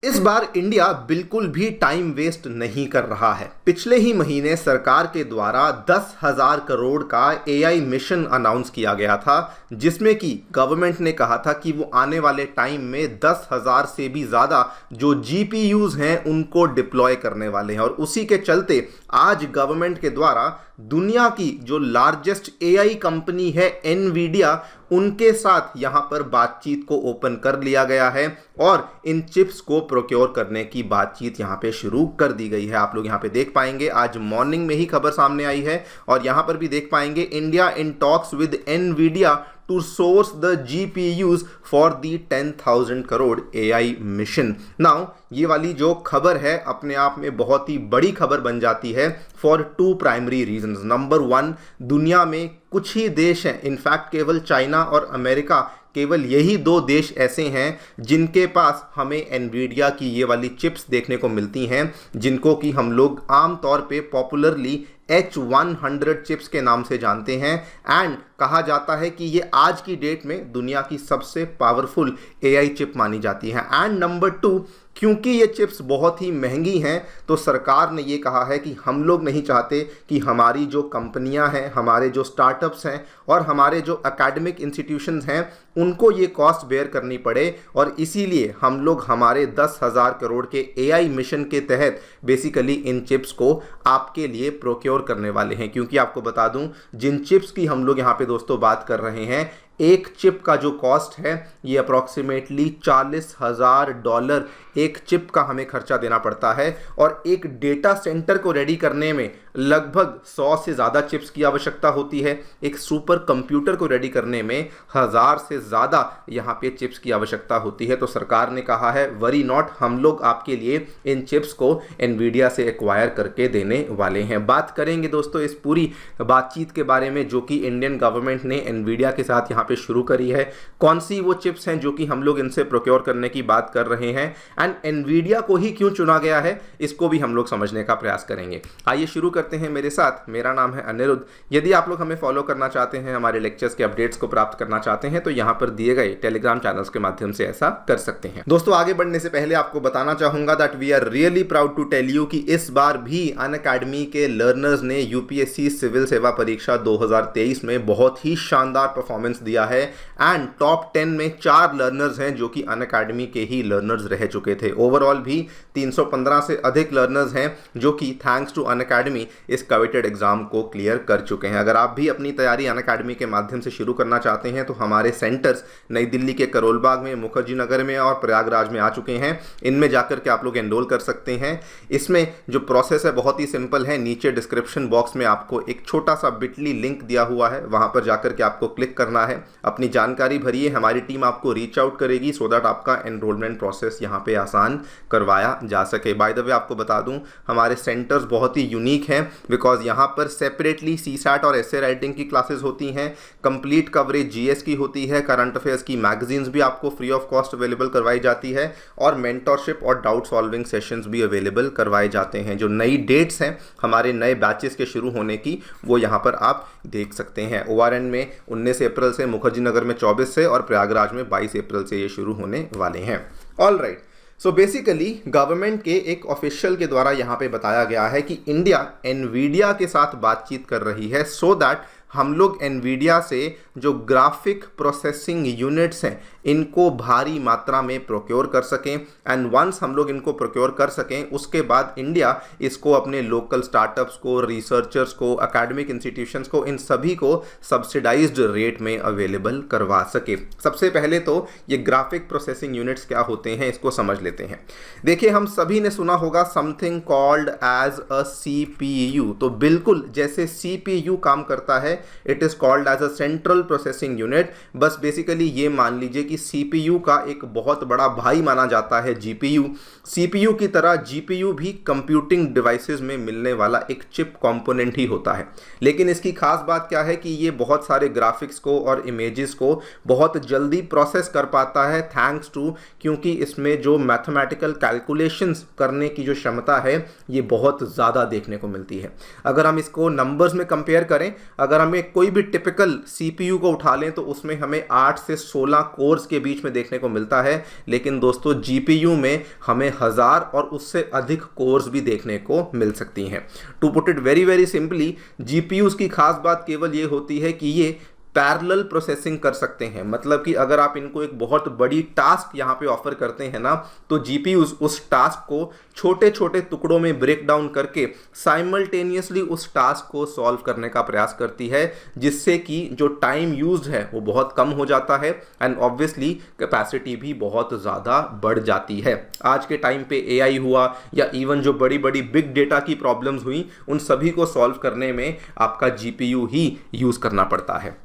इस बार इंडिया बिल्कुल भी टाइम वेस्ट नहीं कर रहा है। पिछले ही महीने सरकार के द्वारा 10,000 करोड़ का एआई मिशन अनाउंस किया गया था, जिसमें कि गवर्नमेंट ने कहा था कि वो आने वाले टाइम में 10,000 से भी ज़्यादा जो जीपीयूज हैं उनको डिप्लॉय करने वाले हैं। और उसी के चलते आज गवर्नमेंट के द्वारा दुनिया की जो लार्जेस्ट एआई कंपनी है एनवीडिया, उनके साथ यहां पर बातचीत को ओपन कर लिया गया है और इन चिप्स को प्रोक्योर करने की बातचीत यहां पे शुरू कर दी गई है। आप लोग यहां पे देख पाएंगे, आज मॉर्निंग में ही खबर सामने आई है और यहां पर भी देख पाएंगे, India in talks with Nvidia to source the GPUs for the 10,000 crore AI मिशन। नाउ ये वाली जो खबर है अपने आप में बहुत ही बड़ी खबर बन जाती है for two primary reasons. Number one, दुनिया में कुछ ही देश हैं, इनफैक्ट केवल चाइना और अमेरिका, केवल यही दो देश ऐसे हैं जिनके पास हमें एनवीडिया की ये वाली चिप्स देखने को मिलती हैं, जिनको कि हम लोग आमतौर पे पॉपुलरली H100 चिप्स के नाम से जानते हैं। एंड कहा जाता है कि ये आज की डेट में दुनिया की सबसे पावरफुल AI चिप मानी जाती है। एंड नंबर टू, क्योंकि ये चिप्स बहुत ही महंगी हैं तो सरकार ने ये कहा है कि हम लोग नहीं चाहते कि हमारी जो कंपनियां हैं, हमारे जो स्टार्टअप्स हैं और हमारे जो एकेडमिक इंस्टीट्यूशंस हैं उनको ये कॉस्ट बेयर करनी पड़े, और इसीलिए हम लोग हमारे 10,000 करोड़ के AI मिशन के तहत बेसिकली इन चिप्स को आपके लिए प्रोक्योर करने वाले हैं। क्योंकि आपको बता दूं, जिन चिप्स की हम लोग यहाँ पे दोस्तों बात कर रहे हैं, एक चिप का जो कॉस्ट है ये अप्रॉक्सीमेटली $40,000 एक चिप का हमें खर्चा देना पड़ता है, और एक डेटा सेंटर को रेडी करने में लगभग 100 से ज़्यादा चिप्स की आवश्यकता होती है। एक सुपर कंप्यूटर को रेडी करने में 1000 से ज़्यादा यहाँ पे चिप्स की आवश्यकता होती है। तो सरकार ने कहा है वरी नॉट, हम लोग आपके लिए इन चिप्स को एनवीडिया से एक्वायर करके देने वाले हैं। बात करेंगे दोस्तों इस पूरी बातचीत के बारे में जो कि इंडियन गवर्नमेंट ने एनवीडिया के साथ यहाँ पे शुरू करी है। कौन सी वो चिप्स हैं जो कि हम लोग इनसे प्रोक्योर करने की बात कर रहे हैं, एंड एनवीडिया को ही क्यों चुना गया है, इसको भी हम लोग समझने का प्रयास करेंगे। आइए शुरू करते हैं मेरे साथ। मेरा नाम है अनिरुद्ध। यदि आप लोग हमें फॉलो करना चाहते हैं, हमारे लेक्चर्स के अपडेट्स को प्राप्त करना चाहते हैं, तो यहाँ पर दिए गए टेलीग्राम चैनल्स के माध्यम से ऐसा कर सकते हैं। दोस्तों आगे बढ़ने से पहले आपको बताना चाहूंगा that we are really proud to tell you कि इस बार भी अनअकैडमी के लर्नर्स ने यूपीएससी सिविल सेवा परीक्षा 2023 में बहुत ही शानदार परफॉर्मेंस दिया है। एंड टॉप 10 में 4 लर्नर्स हैं जो कि अनअकैडमी के ही लर्नर्स रह चुके थे। ओवरऑल भी 315 से अधिक लर्नर्स हैं जो कि थैंक्स टू अनअकैडमी इस कवेटेड एग्जाम को क्लियर कर चुके हैं। अगर आप भी अपनी तैयारी अनअकैडमी के माध्यम से शुरू करना चाहते हैं तो हमारे सेंटर्स नई दिल्ली के करोलबाग में, मुखर्जी नगर में और प्रयागराज में आ चुके हैं। इनमें जाकर के आप लोग एनरोल कर सकते हैं। इसमें जो प्रोसेस है बहुत ही सिंपल है। नीचे डिस्क्रिप्शन बॉक्स में आपको एक छोटा सा बिटली लिंक दिया हुआ है, वहां पर जाकर के आपको क्लिक करना है, अपनी जानकारी भरिए, हमारी टीम आपको रीच आउट करेगी सो दैट आपका एनरोलमेंट प्रोसेस यहाँ पे आसान करवाया जा सके। बाय द वे आपको बता दूं, हमारे सेंटर्स बहुत ही यूनिक हैं बिकॉज यहाँ पर सेपरेटली सीसैट और एसे राइटिंग की क्लासेस होती हैं, कंप्लीट कवरेज जीएस की होती है, करंट अफेयर्स की मैगजीन्स भी आपको फ्री ऑफ कॉस्ट अवेलेबल करवाई जाती है, और मेंटरशिप और डाउट सॉल्विंग सेशंस भी अवेलेबल करवाए जाते हैं। जो नई डेट्स हैं हमारे नए बैचेस के शुरू होने की, वो यहाँ पर आप देख सकते हैं। ओआरएन में 19 अप्रैल से, मुखर्जी नगर में 24 से और प्रयागराज में 22 अप्रैल से ये शुरू होने वाले हैं। All right, so basically government के एक ऑफिशियल के द्वारा यहाँ पे बताया गया है कि इंडिया एनवीडिया के साथ बातचीत कर रही है सो दैट हम लोग एनवीडिया से जो ग्राफिक प्रोसेसिंग यूनिट्स हैं इनको भारी मात्रा में प्रोक्योर कर सकें। एंड वंस हम लोग इनको प्रोक्योर कर सकें, उसके बाद इंडिया इसको अपने लोकल स्टार्टअप्स को, रिसर्चर्स को, एकेडमिक इंस्टीट्यूशंस को, इन सभी को सब्सिडाइज्ड रेट में अवेलेबल करवा सके। सबसे पहले तो ये ग्राफिक प्रोसेसिंग यूनिट्स क्या होते हैं इसको समझ लेते हैं। देखिए, हम सभी ने सुना होगा something called as a CPU। तो बिल्कुल जैसे CPU काम करता है, it is called as a central processing unit. बस बेसिकली ये मान लीजिए कि CPU का एक बहुत बड़ा भाई माना जाता है GPU। CPU की तरह GPU भी कंप्यूटिंग डिवाइसेस में मिलने वाला एक चिप कंपोनेंट ही होता है। लेकिन इसकी खास बात क्या है कि ये बहुत सारे ग्राफिक्स को और इमेजेस को बहुत जल्दी प्रोसेस कर पाता है थैंक्स टू, क्योंकि इसमें जो मैथमेटिकल कैलकुलेशंस करने की जो क्षमता है ये बहुत ज़्यादा देखने को मिलती है। अगर हम इसको नंबर्स में कंपेयर करें, अगर हमें कोई भी टिपिकल CPU को उठा लें तो उसमें हमें 8 से 16 कोर कोर्स के बीच में देखने को मिलता है, लेकिन दोस्तों जीपीयू में हमें 1000 और उससे अधिक कोर्स भी देखने को मिल सकती हैं। To put it very very simply, GPUs की खास बात केवल ये होती है कि ये पैरेलल प्रोसेसिंग कर सकते हैं। मतलब कि अगर आप इनको एक बहुत बड़ी टास्क यहाँ पे ऑफर करते हैं ना, तो जीपीयूज उस टास्क को छोटे छोटे टुकड़ों में ब्रेक डाउन करके साइमल्टेनियसली उस टास्क को सॉल्व करने का प्रयास करती है, जिससे कि जो टाइम यूज्ड है वो बहुत कम हो जाता है एंड ऑब्वियसली कैपेसिटी भी बहुत ज़्यादा बढ़ जाती है। आज के टाइम पे एआई हुआ या इवन जो बड़ी बड़ी बिग डेटा की प्रॉब्लम्स हुई, उन सभी को सॉल्व करने में आपका जीपीयू ही यूज़ करना पड़ता है।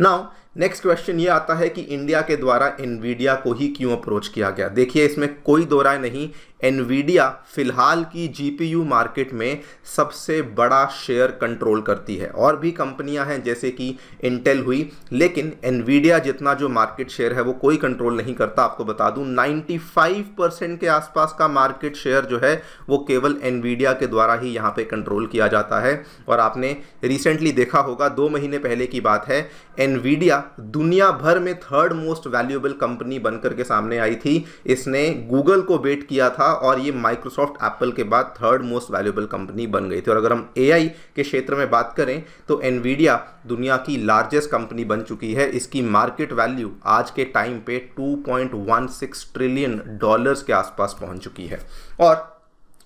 नाउ नेक्स्ट क्वेश्चन ये आता है कि इंडिया के द्वारा एनवीडिया को ही क्यों अप्रोच किया गया। देखिए, इसमें कोई दो राय नहीं, एनवीडिया फिलहाल की जीपीयू मार्केट में सबसे बड़ा शेयर कंट्रोल करती है। और भी कंपनियां हैं जैसे कि इंटेल हुई, लेकिन एनवीडिया जितना जो मार्केट शेयर है वो कोई कंट्रोल नहीं करता। आपको बता दूं 95% के आसपास का मार्केट शेयर जो है वो केवल एनवीडिया के द्वारा ही यहाँ पे कंट्रोल किया जाता है। और आपने रिसेंटली देखा होगा, 2 महीने पहले की बात है, एनवीडिया दुनिया भर में 3rd मोस्ट वैल्यूएबल कंपनी बनकर के सामने आई थी। इसने गूगल को बेट किया था और ये माइक्रोसॉफ्ट एप्पल के बाद 3rd मोस्ट वैल्यूएबल कंपनी बन गई थी। और अगर हम एआई के क्षेत्र में बात करें तो एनवीडिया दुनिया की लार्जेस्ट कंपनी बन चुकी है। इसकी मार्केट वैल्यू आज के टाइम पे $2.16 ट्रिलियन के आसपास पहुंच चुकी है। और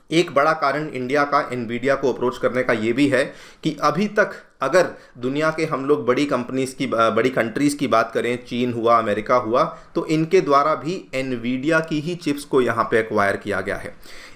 एक बड़ा कारण इंडिया का एनवीडिया को अप्रोच करने का ये भी है कि अभी तक अगर दुनिया के हम लोग बड़ी कंट्रीज़ की बात करें, चीन हुआ, अमेरिका हुआ, तो इनके द्वारा भी एनवीडिया की ही चिप्स को यहाँ पे एक्वायर किया गया है।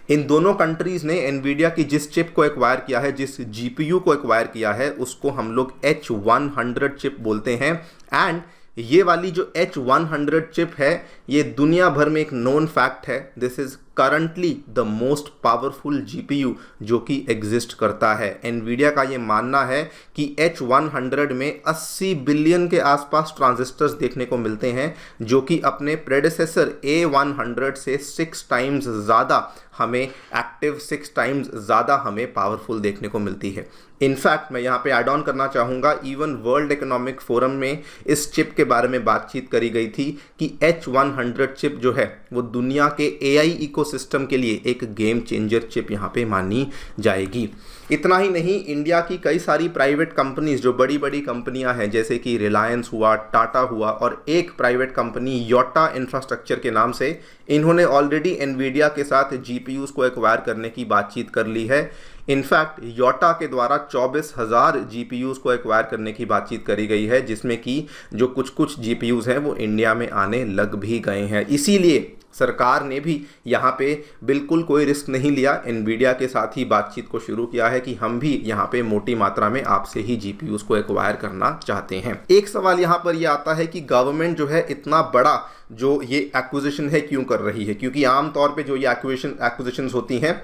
इन दोनों कंट्रीज़ ने एनवीडिया की जिस चिप को एक्वायर किया है, जिस जीपीयू को एक्वायर किया है, उसको हम लोग H100 चिप बोलते हैं। एंड ये वाली जो H100 चिप है, ये दुनिया भर में एक नोन फैक्ट है। This is currently the most powerful GPU जो कि एग्जिस्ट करता है। एनवीडिया का ये मानना है कि H100 में 80 बिलियन के आसपास ट्रांजिस्टर्स देखने को मिलते हैं, जो कि अपने प्रेडेसेसर A100 से 6 टाइम्स ज़्यादा हमें एक्टिव, 6 टाइम्स ज़्यादा हमें पावरफुल देखने को मिलती है। इनफैक्ट मैं यहाँ पे ऐड ऑन करना चाहूँगा, इवन वर्ल्ड इकोनॉमिक फोरम में इस चिप के बारे में बातचीत करी गई थी कि H100 चिप जो है वो दुनिया के एआई इकोसिस्टम के लिए एक गेम चेंजर चिप यहाँ पे मानी जाएगी। इतना ही नहीं, इंडिया की कई सारी प्राइवेट कंपनीज, जो बड़ी बड़ी कंपनियां हैं जैसे कि रिलायंस हुआ, टाटा हुआ, और एक प्राइवेट कंपनी योटा इंफ्रास्ट्रक्चर के नाम से, इन्होंने ऑलरेडी एनवीडिया के साथ जीपीयूज को एक्वायर करने की बातचीत कर ली है। इनफैक्ट योटा के द्वारा 24,000 जीपीयूज को एक्वायर करने की बातचीत करी गई है, जिसमें कि जो कुछ जीपीयूज हैं वो इंडिया में आने लग भी गए हैं। इसीलिए सरकार ने भी यहाँ पे बिल्कुल कोई रिस्क नहीं लिया, एनवीडिया के साथ ही बातचीत को शुरू किया है कि हम भी यहाँ पे मोटी मात्रा में आपसे ही जीपीयूज को एक्वायर करना चाहते हैं। एक सवाल यहाँ पर यह आता है कि गवर्नमेंट जो है इतना बड़ा जो ये एक्विजिशन है क्यों कर रही है, क्योंकि आमतौर पे जो ये एक्विजिशंस होती हैं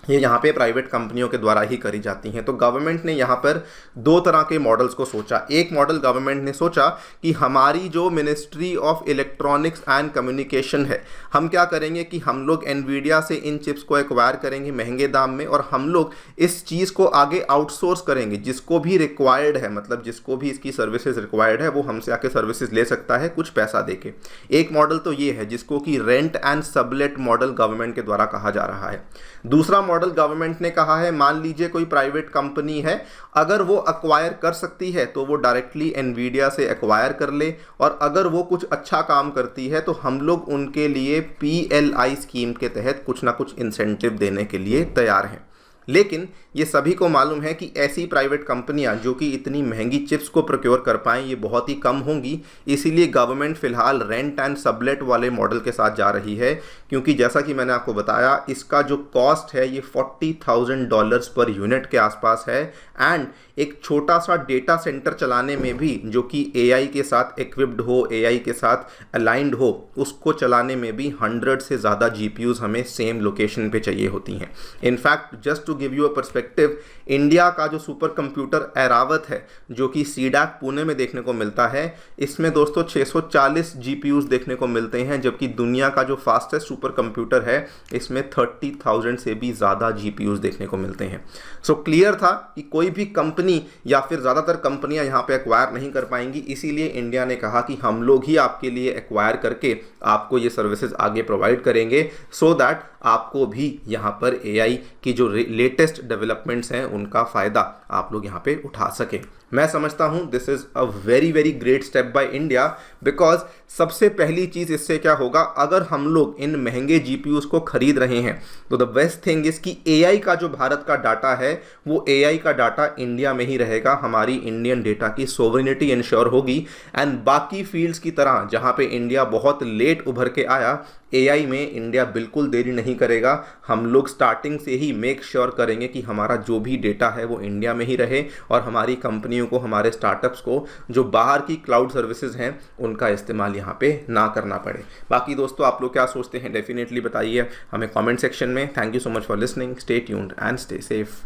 ये यहाँ पे प्राइवेट कंपनियों के द्वारा ही करी जाती हैं। तो गवर्नमेंट ने यहाँ पर 2 तरह के मॉडल्स को सोचा। एक मॉडल गवर्नमेंट ने सोचा कि हमारी जो ministry of electronics and communication है, हम क्या करेंगे कि हम लोग एनवीडिया से इन चिप्स को एक्वायर करेंगे महंगे दाम में, और हम लोग इस चीज़ को आगे आउटसोर्स करेंगे। जिसको भी रिक्वायर्ड है, मतलब जिसको भी इसकी सर्विसेज रिक्वायर्ड है, वो हमसे आके सर्विसेज ले सकता है कुछ पैसा देके। एक मॉडल तो ये है जिसको कि rent and sublet model government के द्वारा कहा जा रहा है। दूसरा मॉडल गवर्नमेंट ने कहा है, मान लीजिए कोई प्राइवेट कंपनी है, अगर वो एक्वायर कर सकती है तो वो डायरेक्टली एनवीडिया से एक्वायर कर ले, और अगर वो कुछ अच्छा काम करती है तो हम लोग उनके लिए PLI स्कीम के तहत कुछ ना कुछ इंसेंटिव देने के लिए तैयार हैं। लेकिन ये सभी को मालूम है कि ऐसी प्राइवेट कंपनियां जो कि इतनी महंगी चिप्स को प्रोक्योर कर पाएँ ये बहुत ही कम होंगी। इसीलिए गवर्नमेंट फ़िलहाल रेंट एंड सबलेट वाले मॉडल के साथ जा रही है, क्योंकि जैसा कि मैंने आपको बताया इसका जो कॉस्ट है ये $40,000 पर यूनिट के आसपास है। एंड एक छोटा सा डेटा सेंटर चलाने में भी, जो कि AI के साथ इक्विप्ड हो, AI के साथ अलाइंड हो, उसको चलाने में भी 100 से ज़्यादा GPUs हमें सेम लोकेशन पे चाहिए होती हैं। In fact just to give you a perspective, India का जो सुपर कंप्यूटर ऐरावत है जो कि सीडैक पुणे में देखने को मिलता है, इसमें दोस्तों 640 जीपीयूज देखने को मिलते हैं, जबकि दुनिया का जो फास्टेस्ट सुपर कंप्यूटर है इसमें 30,000 से भी ज़्यादा जीपीयूज देखने को मिलते हैं। सो क्लियर था कि कोई भी कंपनी या फिर ज़्यादातर कंपनियां यहाँ पे एक्वायर नहीं कर पाएंगी, इसीलिए इंडिया ने कहा कि हम लोग ही आपके लिए एक्वायर करके आपको ये सर्विसेज आगे प्रोवाइड करेंगे, सो दैट आपको भी यहाँ पर एआई की जो लेटेस्ट डेवलपमेंट्स हैं उनका फ़ायदा आप लोग यहाँ पे उठा सकें। मैं समझता हूँ this is a very very great step by India, because सबसे पहली चीज़ इससे क्या होगा, अगर हम लोग इन महंगे जीपीयूज को खरीद रहे हैं तो द बेस्ट थिंग इज़ कि एआई का जो भारत का डाटा है वो एआई का डाटा इंडिया में ही रहेगा, हमारी इंडियन डेटा की सोवरेनिटी इंश्योर होगी। एंड बाकी फील्ड्स की तरह जहाँ पे इंडिया बहुत लेट उभर के आया, एआई में इंडिया बिल्कुल देरी नहीं करेगा। हम लोग स्टार्टिंग से ही मेक श्योर करेंगे कि हमारा जो भी डेटा है वो इंडिया में ही रहे और हमारी कंपनियों को, हमारे स्टार्टअप्स को जो बाहर की क्लाउड सर्विसेज हैं उनका इस्तेमाल यहाँ पे ना करना पड़े। बाकी दोस्तों आप लोग क्या सोचते हैं डेफिनेटली बताइए हमें कमेंट सेक्शन में। Thank you so much for listening, stay tuned and stay safe.